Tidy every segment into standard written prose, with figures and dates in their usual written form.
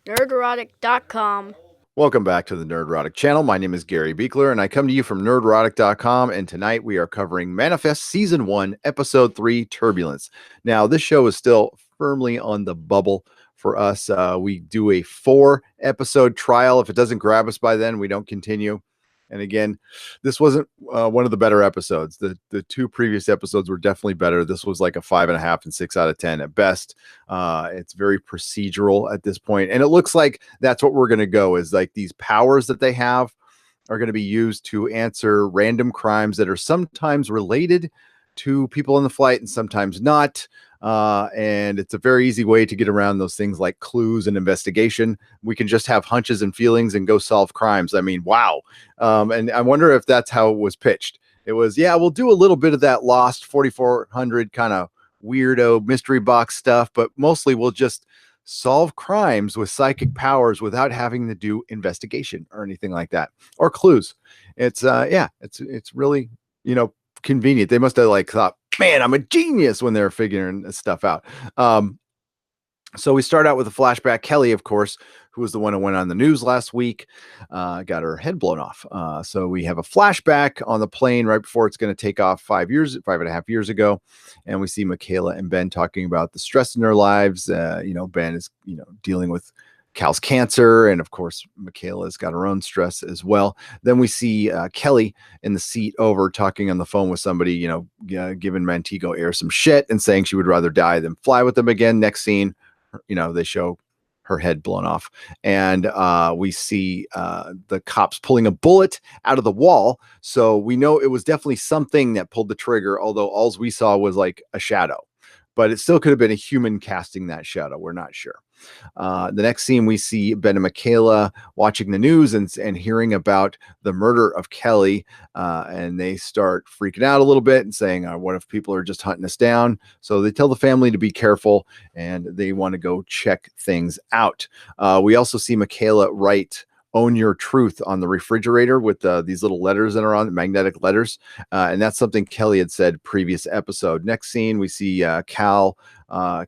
nerderotic.com. Welcome back to the Nerdrotic channel. My name is Gary Beekler, and I come to you from nerdrotic.com. And tonight we are covering Manifest Season 1, Episode 3, Turbulence. Now, this show is still firmly on the bubble for us. We do a 4-episode trial. If it doesn't grab us by then, we don't continue. And again, this wasn't one of the better episodes. The two previous episodes were definitely better. This was like a 5.5 and 6 out of 10 at best. It's very procedural at this point, and it looks like that's what we're going to go. Is like these powers that they have are going to be used to answer random crimes that are sometimes related to people in the flight and sometimes not. And it's a very easy way to get around those things like clues and investigation. We can just have hunches and feelings and go solve crimes. I mean, wow. And I wonder if that's how it was pitched. It was, yeah, we'll do a little bit of that Lost 4400 kind of weirdo mystery box stuff, but mostly we'll just solve crimes with psychic powers without having to do investigation or anything like that, or clues. It's really, convenient. They must have like thought, man, I'm a genius when they're figuring this stuff out. So we start out with a flashback. Kelly, of course, who was the one who went on the news last week, got her head blown off. So we have a flashback on the plane right before it's going to take off 5.5 years ago. And we see Michaela and Ben talking about the stress in their lives. Ben is, dealing with Cal's cancer. And of course, Michaela's got her own stress as well. Then we see Kelly in the seat over talking on the phone with somebody, giving Montego Air some shit and saying she would rather die than fly with them again. Next scene, they show her head blown off. And we see the cops pulling a bullet out of the wall. So we know it was definitely something that pulled the trigger, although all we saw was like a shadow. But it still could have been a human casting that shadow. We're not sure. The next scene, we see Ben and Michaela watching the news and hearing about the murder of Kelly. And they start freaking out a little bit and saying, what if people are just hunting us down? So they tell the family to be careful and they want to go check things out. We also see Michaela write "Own Your Truth" on the refrigerator with these little letters that are on magnetic letters. And that's something Kelly had said previous episode. Next scene, we see Cal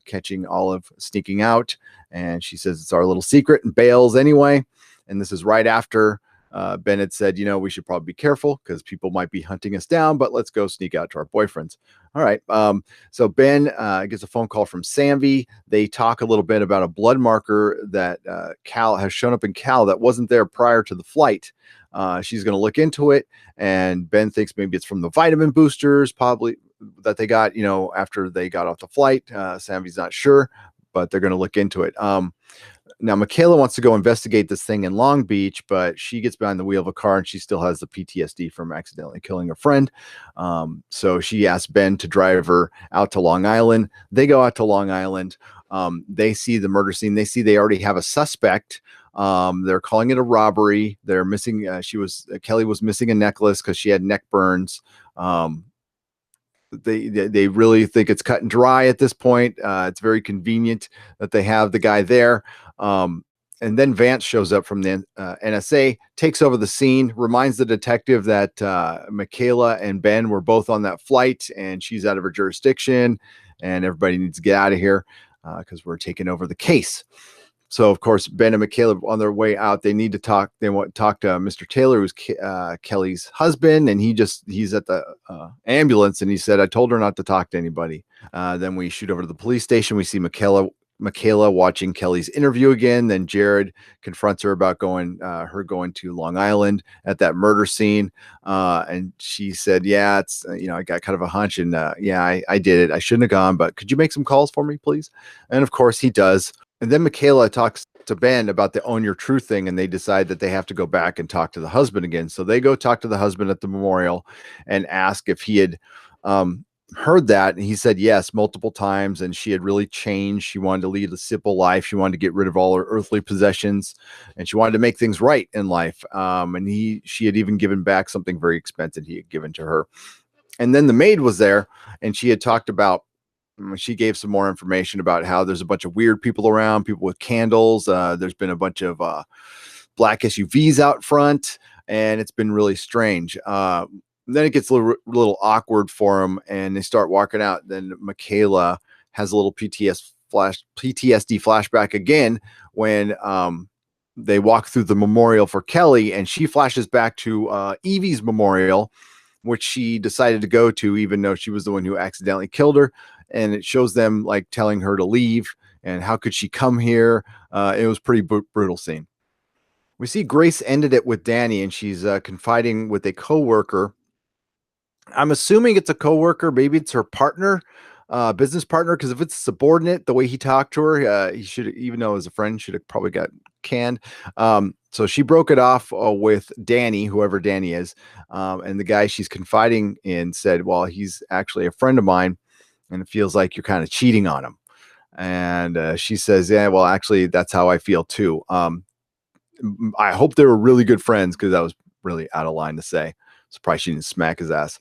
catching Olive sneaking out. And she says it's our little secret and bails anyway. And this is right after Ben had said, we should probably be careful because people might be hunting us down, but let's go sneak out to our boyfriends. All right. So Ben gets a phone call from Samvy. They talk a little bit about a blood marker that Cal has shown up in Cal that wasn't there prior to the flight. She's going to look into it. And Ben thinks maybe it's from the vitamin boosters, probably that they got, after they got off the flight. Samvy's not sure, but they're going to look into it. Now, Michaela wants to go investigate this thing in Long Beach, but she gets behind the wheel of a car and she still has the PTSD from accidentally killing a friend. So she asks Ben to drive her out to Long Island. They go out to Long Island. They see the murder scene. They see they already have a suspect. They're calling it a robbery. They're missing. Kelly was missing a necklace because she had neck burns. They really think it's cut and dry at this point. It's very convenient that they have the guy there. And then Vance shows up from the NSA, takes over the scene, reminds the detective that Michaela and Ben were both on that flight and she's out of her jurisdiction and everybody needs to get out of here because we're taking over the case. So, of course, Ben and Michaela on their way out, they need to talk. They want to talk to Mr. Taylor, who's Kelly's husband, and he's at the ambulance, and he said, "I told her not to talk to anybody." Then we shoot over to the police station. We see Michaela watching Kelly's interview again. Then Jared confronts her about going to Long Island at that murder scene, and she said, "Yeah, it's I got kind of a hunch, and I did it. I shouldn't have gone, but could you make some calls for me, please?" And of course, he does. And then Michaela talks to Ben about the "Own Your Truth" thing, and they decide that they have to go back and talk to the husband again. So they go talk to the husband at the memorial and ask if he had heard that. And he said yes, multiple times. And she had really changed. She wanted to lead a simple life. She wanted to get rid of all her earthly possessions, and she wanted to make things right in life. And she had even given back something very expensive he had given to her. And then the maid was there, and she had talked about, she gave some more information about how there's a bunch of weird people around, people with candles. There's been a bunch of black SUVs out front, and it's been really strange. Then it gets a little awkward for them, and they start walking out. Then Michaela has a little PTSD PTSD flashback again when they walk through the memorial for Kelly, and she flashes back to Evie's memorial, which she decided to go to, even though she was the one who accidentally killed her. And it shows them like telling her to leave, and how could she come here? It was pretty brutal scene. We see Grace ended it with Danny, and she's confiding with a coworker. I'm assuming it's a coworker, maybe it's her partner, business partner, because if it's subordinate, the way he talked to her, he should, even though as a friend, should have probably got canned. So she broke it off with Danny, whoever Danny is, and the guy she's confiding in said, well, he's actually a friend of mine, and it feels like you're kind of cheating on him. And she says, yeah, well, actually, that's how I feel too. I hope they were really good friends, because that was really out of line to say. Surprised she didn't smack his ass.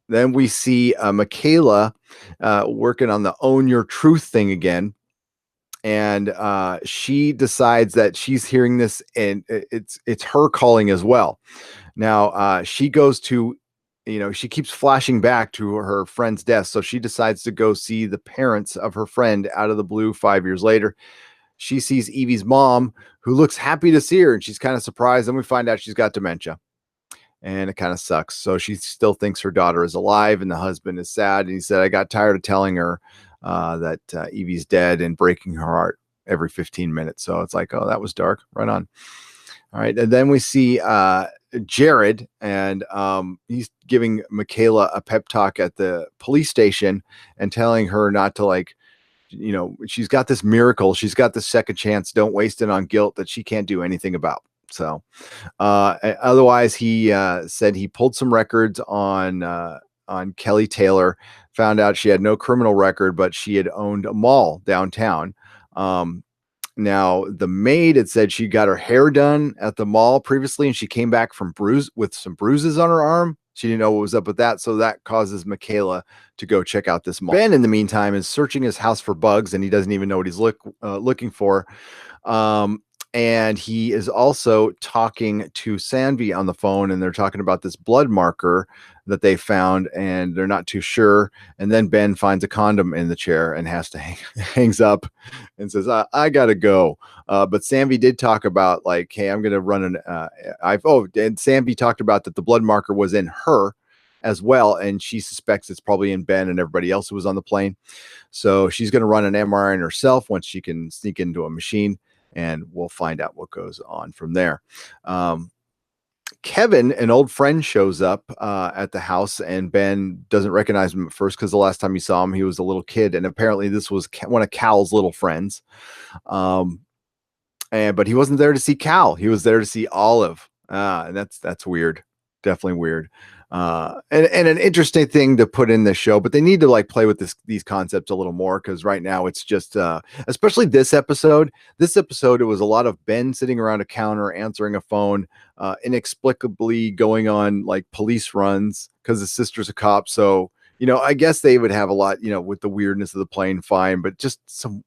Then we see Michaela working on the own your truth thing again. And she decides that she's hearing this, and it's her calling as well. Now she goes to, she keeps flashing back to her friend's death. So she decides to go see the parents of her friend out of the blue 5 years later. She sees Evie's mom, who looks happy to see her, and she's kind of surprised. Then we find out she's got dementia, and it kind of sucks. So she still thinks her daughter is alive, and the husband is sad. And he said, I got tired of telling her that Evie's dead and breaking her heart every 15 minutes. So it's like, oh, that was dark. Right on. All right. And then we see Jared, and he's giving Michaela a pep talk at the police station and telling her not to, she's got this miracle. She's got the second chance. Don't waste it on guilt that she can't do anything about. So otherwise, he said he pulled some records on Kelly Taylor, found out she had no criminal record, but she had owned a mall downtown. Now, the maid had said she got her hair done at the mall previously, and she came back with some bruises on her arm. She didn't know what was up with that, so that causes Michaela to go check out this mall. Ben, in the meantime, is searching his house for bugs, and he doesn't even know what he's looking for. And he is also talking to Sanvi on the phone, and they're talking about this blood marker that they found, and they're not too sure. And then Ben finds a condom in the chair and has to hangs up and says, I gotta go. But Sanvi did talk about, like, hey, I'm gonna run and Sanvi talked about that the blood marker was in her as well, and she suspects it's probably in Ben and everybody else who was on the plane. So she's gonna run an MRI on herself once she can sneak into a machine, and we'll find out what goes on from there. Kevin, an old friend, shows up at the house, and Ben doesn't recognize him at first because the last time he saw him, he was a little kid, and apparently this was one of Cal's little friends. But he wasn't there to see Cal; he was there to see Olive, and that's weird, definitely weird. And an interesting thing to put in this show, but they need to play with these concepts a little more, because right now it's just especially this episode, it was a lot of Ben sitting around a counter answering a phone, inexplicably going on police runs because his sister's a cop. So I guess they would have a lot with the weirdness of the plane, fine, but just some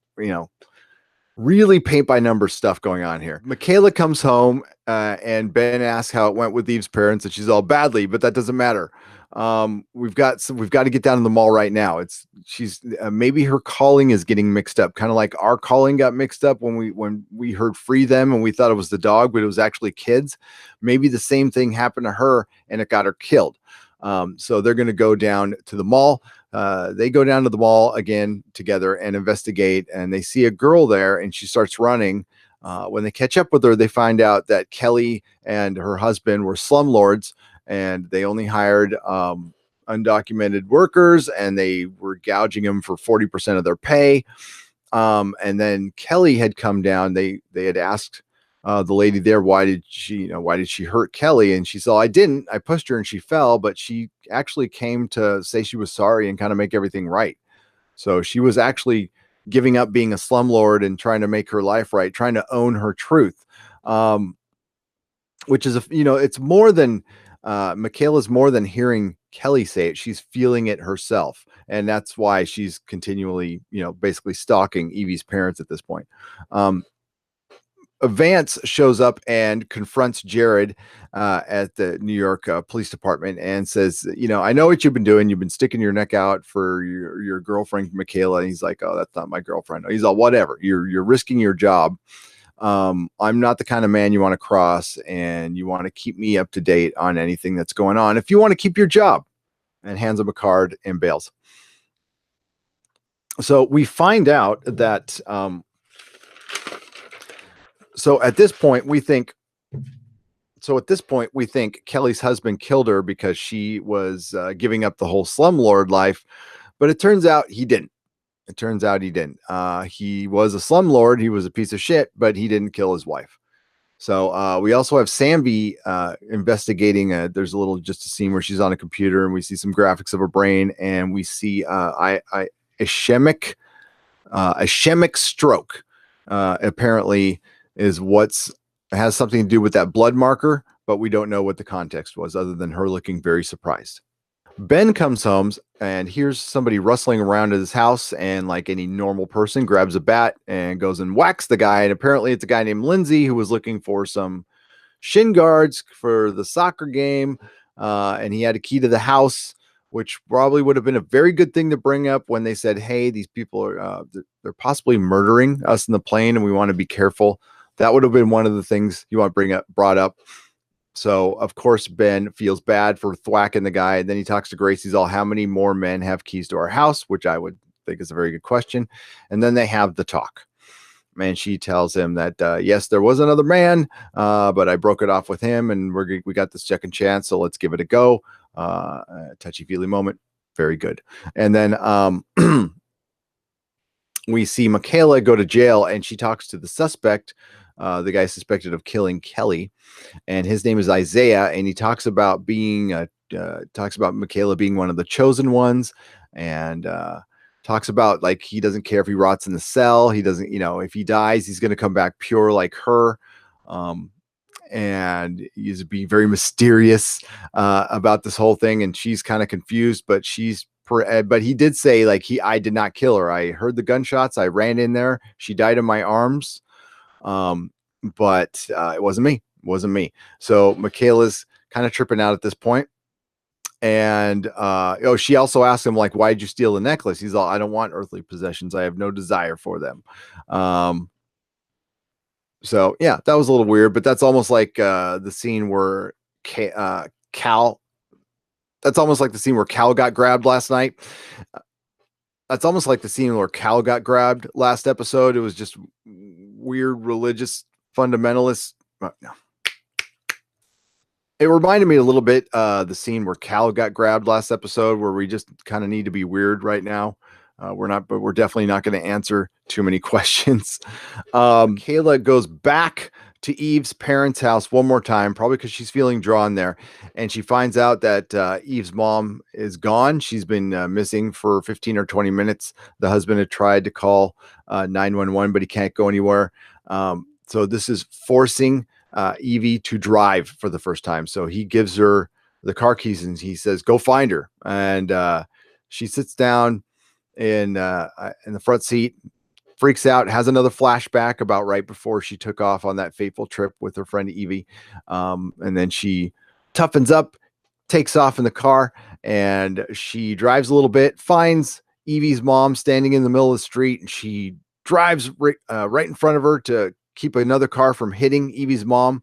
really paint by number stuff going on here. Michaela comes home, and Ben asks how it went with Eve's parents, and she's all, badly, but that doesn't matter. We've got to get down to the mall right now. She's maybe her calling is getting mixed up, kind of like our calling got mixed up when we heard free them and we thought it was the dog, but it was actually kids. Maybe the same thing happened to her and it got her killed. So they're going to go down to the mall. They go down to the mall again together and investigate, and they see a girl there, and she starts running. When they catch up with her, they find out that Kelly and her husband were slumlords, and they only hired undocumented workers, and they were gouging them for 40% of their pay. And then Kelly had come down. They had asked the lady there, why did she hurt Kelly? And she said, I didn't. I pushed her and she fell, but she actually came to say she was sorry and kind of make everything right. So she was actually giving up being a slumlord and trying to make her life right, trying to own her truth. Which is, it's more than Michaela's more than hearing Kelly say it. She's feeling it herself. And that's why she's continually, basically stalking Evie's parents at this point. Vance shows up and confronts Jared at the New York Police Department and says, I know what you've been doing. You've been sticking your neck out for your girlfriend, Michaela. And he's like, oh, that's not my girlfriend. He's all, whatever. You're risking your job. I'm not the kind of man you want to cross, and you want to keep me up to date on anything that's going on. If you want to keep your job, and hands him a card and bails. So we find out that, at this point, we think Kelly's husband killed her because she was giving up the whole slumlord life, but it turns out he didn't. He was a slumlord. He was a piece of shit, but he didn't kill his wife. So we also have Samby investigating. There's just a scene where she's on a computer and we see some graphics of her brain, and we see ischemic stroke. Apparently is has something to do with that blood marker, but we don't know what the context was other than her looking very surprised. Ben comes home and hears somebody rustling around at his house, and like any normal person, grabs a bat and goes and whacks the guy. And apparently it's a guy named Lindsay who was looking for some shin guards for the soccer game. And he had a key to the house, which probably would have been a very good thing to bring up when they said, hey, these people are, they're possibly murdering us in the plane and we want to be careful. That would have been one of the things you want brought up. So, of course, Ben feels bad for thwacking the guy. And then he talks to Grace. He's all, how many more men have keys to our house? Which I would think is a very good question. And then they have the talk. And she tells him that, yes, there was another man, but I broke it off with him. And we got this second chance. So let's give it a go. Touchy-feely moment. Very good. And then we see Michaela go to jail, and she talks to the suspect, the guy suspected of killing Kelly, and his name is Isaiah, and he talks about Michaela being one of the chosen ones, and talks about like he doesn't care if he rots in the cell. He doesn't, if he dies, he's going to come back pure like her. And he's being very mysterious about this whole thing, and she's kind of confused, but he did say like I did not kill her. I heard the gunshots. I ran in there. She died in my arms. But it wasn't me. So Michaela's kind of tripping out at this point. And, she also asked him like, why'd you steal the necklace? He's all, I don't want earthly possessions. I have no desire for them. So yeah, that was a little weird, but that's almost like, the scene where Cal got grabbed last night. That's almost like the scene where Cal got grabbed last episode. It was just weird religious fundamentalists. No. It reminded me a little bit the scene where Cal got grabbed last episode, where we just kind of need to be weird right now. We're definitely not going to answer too many questions. Kayla goes back to Eve's parents' house one more time, probably because she's feeling drawn there. And she finds out that Eve's mom is gone. She's been missing for 15 or 20 minutes. The husband had tried to call 911, but he can't go anywhere. So this is forcing Evie to drive for the first time. So he gives her the car keys and he says, go find her. And she sits down in the front seat, freaks out, has another flashback about right before she took off on that fateful trip with her friend Evie. And then she toughens up, takes off in the car, and she drives a little bit, finds Evie's mom standing in the middle of the street, and she drives right in front of her to keep another car from hitting Evie's mom,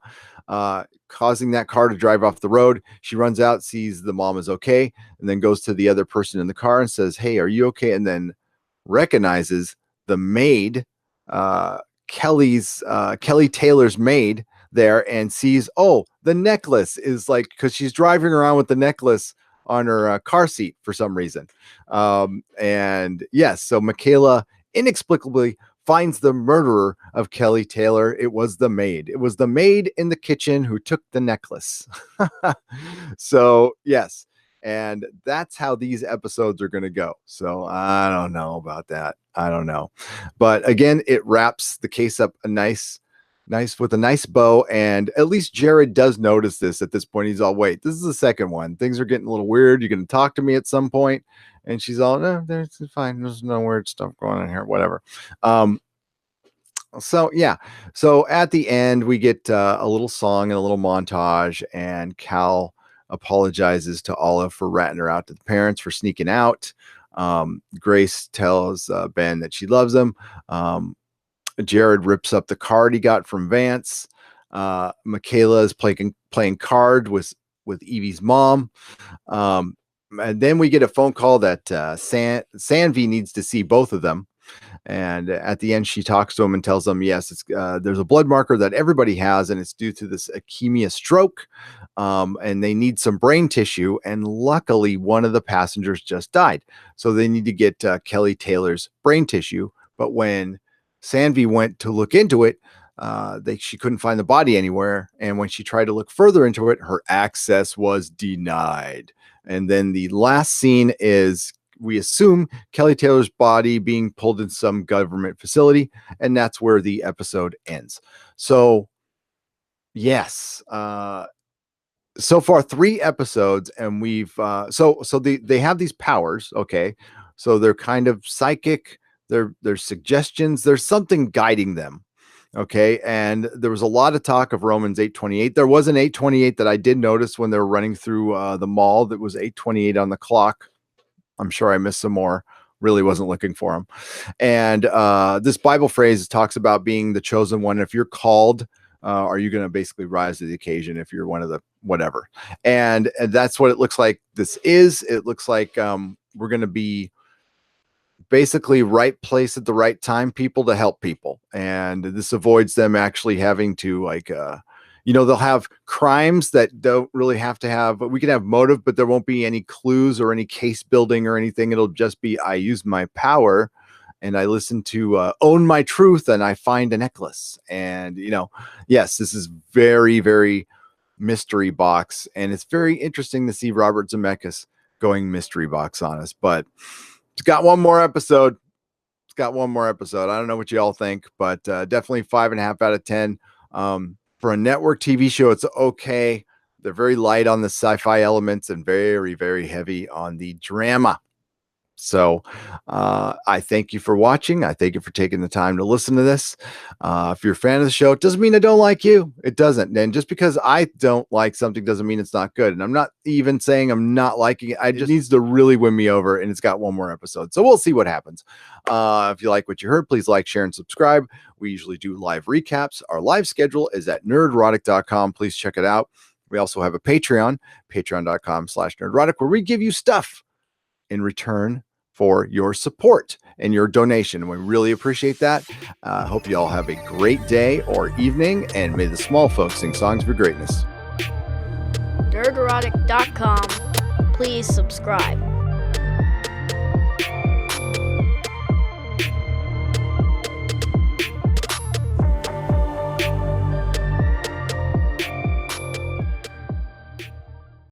causing that car to drive off the road. She runs out, sees the mom is okay, and then goes to the other person in the car and says, hey, are you okay? And then recognizes the maid, Kelly Taylor's maid there, and sees, oh, the necklace is like, because she's driving around with the necklace on her car seat for some reason. And yes, so Michaela inexplicably finds the murderer of Kelly Taylor. It was the maid. It was the maid in the kitchen who took the necklace. So yes. And that's how these episodes are going to go. So I don't know about that. I don't know. But again, it wraps the case up with a nice bow. And at least Jared does notice this at this point. He's all, wait, this is the second one. Things are getting a little weird. You're going to talk to me at some point. And she's all, no, it's fine. There's no weird stuff going on here. Whatever. So yeah, so at the end we get a little song and a little montage, and Cal apologizes to Olive for ratting her out to the parents for sneaking out. Grace tells Ben that she loves him. Jared rips up the card he got from Vance. Michaela is playing card with Evie's mom. And then we get a phone call that Sanvi needs to see both of them. And at the end, she talks to him and tells them, yes, there's a blood marker that everybody has, and it's due to this ischemia stroke. And they need some brain tissue. And luckily, one of the passengers just died. So they need to get Kelly Taylor's brain tissue. But when Sanvi went to look into it, she couldn't find the body anywhere. And when she tried to look further into it, her access was denied. And then the last scene is, we assume, Kelly Taylor's body being pulled in some government facility, and that's where the episode ends. So, yes, so far 3 episodes, and we've they have these powers. Okay, so they're kind of psychic. There's suggestions. There's something guiding them. Okay, and there was a lot of talk of Romans 8:28. There was an 8:28 that I did notice when they were running through the mall. That was 8:28 on the clock. I'm sure I missed some more. Really wasn't looking for them. And this Bible phrase talks about being the chosen one. If you're called, are you going to basically rise to the occasion if you're one of the whatever? And that's what it looks like this is. It looks like we're going to be basically right place at the right time, people to help people. And this avoids them actually having to they'll have crimes that don't really have to have, but we can have motive, but there won't be any clues or any case building or anything. It'll just be, I use my power and I listen to Own My Truth and I find a necklace. And, yes, this is very, very mystery box. And it's very interesting to see Robert Zemeckis going mystery box on us, but it's got one more episode. I don't know what you all think, but definitely 5.5 out of 10. For a network TV show, it's okay. They're very light on the sci-fi elements and very, very heavy on the drama. So I thank you for watching. I thank you for taking the time to listen to this. If you're a fan of the show, it doesn't mean I don't like you. It doesn't. And just because I don't like something doesn't mean it's not good. And I'm not even saying I'm not liking it. I just needs to really win me over. And it's got one more episode. So we'll see what happens. If you like what you heard, please like, share, and subscribe. We usually do live recaps. Our live schedule is at nerdrotic.com. Please check it out. We also have a Patreon, patreon.com/nerdrotic, where we give you stuff in return for your support and your donation. We really appreciate that. Hope you all have a great day or evening, and may the small folks sing songs for greatness. Nerdrotic.com. Please subscribe.